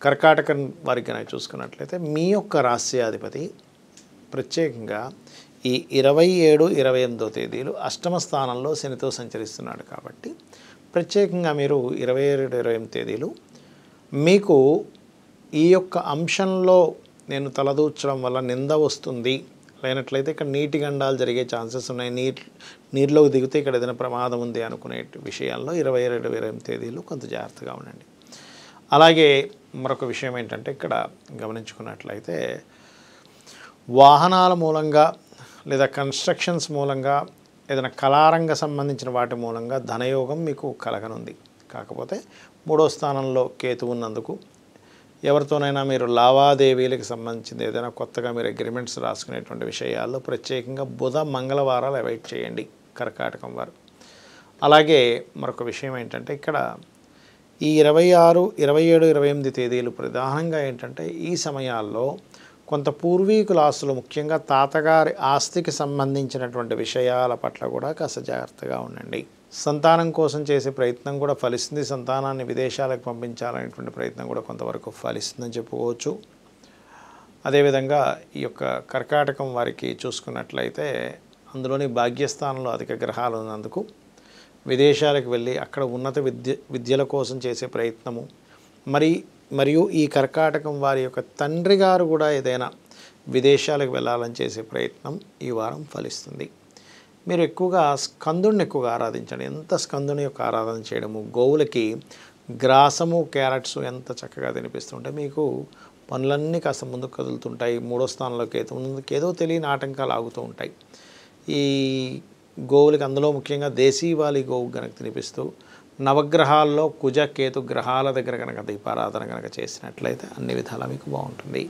కర్కాటకం వారికి కనుక చూసుకున్నట్లయితే మీ యొక్క రాస్యాధిపతి ప్రత్యేకంగా ఈ 27, 28వ తేదీలు అష్టమ స్థానంలో శనితో సంచరిస్తున్నాడు కాబట్టి ప్రత్యేకంగా మీరు 27, 28 తేదీలు మీకు ఈ యొక్క అంశంలో నేను తలదూర్చడం వల్ల నింద వస్తుంది, లేనట్లయితే ఇక్కడ నీటి గండాలు జరిగే ఛాన్సెస్ ఉన్నాయి, నీటిలోకి దిగితే ఇక్కడ ఏదైనా ప్రమాదం ఉంది అనుకునే విషయాల్లో 27, 28 తేదీలు కొంత జాగ్రత్తగా ఉండండి. అలాగే మరొక విషయం ఏంటంటే ఇక్కడ గమనించుకున్నట్లయితే వాహనాల మూలంగా లేదా కన్స్ట్రక్షన్స్ మూలంగా ఏదైనా కళారంగ సంబంధించిన వాటి మూలంగా ధనయోగం మీకు కలగనుంది. కాకపోతే 3వ స్థానంలో కేతు ఉన్నందుకు ఎవరితోనైనా మీరు లావాదేవీలకు సంబంధించింది ఏదైనా కొత్తగా మీరు అగ్రిమెంట్స్ రాసుకునేటువంటి విషయాల్లో ప్రత్యేకంగా బుధ మంగళవారాలు అవాయిడ్ చేయండి కర్కాటకం వారు. అలాగే మరొక విషయం ఏంటంటే ఇక్కడ ఈ 26, 27, 28 తేదీలు ప్రధానంగా ఏంటంటే ఈ సమయాల్లో కొంత పూర్వీకుల ఆస్తులు ముఖ్యంగా తాతగారి ఆస్తికి సంబంధించినటువంటి విషయాల పట్ల కూడా కాస్త జాగ్రత్తగా ఉండండి. సంతానం కోసం చేసే ప్రయత్నం కూడా ఫలిస్తుంది, సంతానాన్ని విదేశాలకు పంపించాలనేటువంటి ప్రయత్నం కూడా కొంతవరకు ఫలిస్తుందని చెప్పుకోవచ్చు. అదేవిధంగా ఈ యొక్క కర్కాటకం వారికి చూసుకున్నట్లయితే అందులోని భాగ్యస్థానంలో అధిక గ్రహాలు ఉన్నందుకు విదేశాలకు వెళ్ళి అక్కడ ఉన్నత విద్యల కోసం చేసే ప్రయత్నము మరియు ఈ కర్కాటకం వారి యొక్క తండ్రి గారు కూడా ఏదైనా విదేశాలకు వెళ్ళాలని చేసే ప్రయత్నం ఈ వారం ఫలిస్తుంది. మీరు ఎక్కువగా స్కందుని ఎక్కువగా ఆరాధించండి. ఎంత స్కందుని యొక్క ఆరాధన చేయడము, గోవులకి గ్రాసము క్యారెట్స్ ఎంత చక్కగా తినిపిస్తుంటే మీకు పనులన్నీ కాస్త ముందుకు కదులుతుంటాయి. 3వ స్థానంలోకి ఏదో తెలియని ఆటంకాలు ఆగుతూ ఉంటాయి. ఈ గోవులకి అందులో ముఖ్యంగా దేశీవాలి గోవు కనుక తినిపిస్తూ నవగ్రహాల్లో కుజ కేతు గ్రహాల దగ్గర కనుక దీపారాధన కనుక చేసినట్లయితే అన్ని విధాలా మీకు బాగుంటుంది.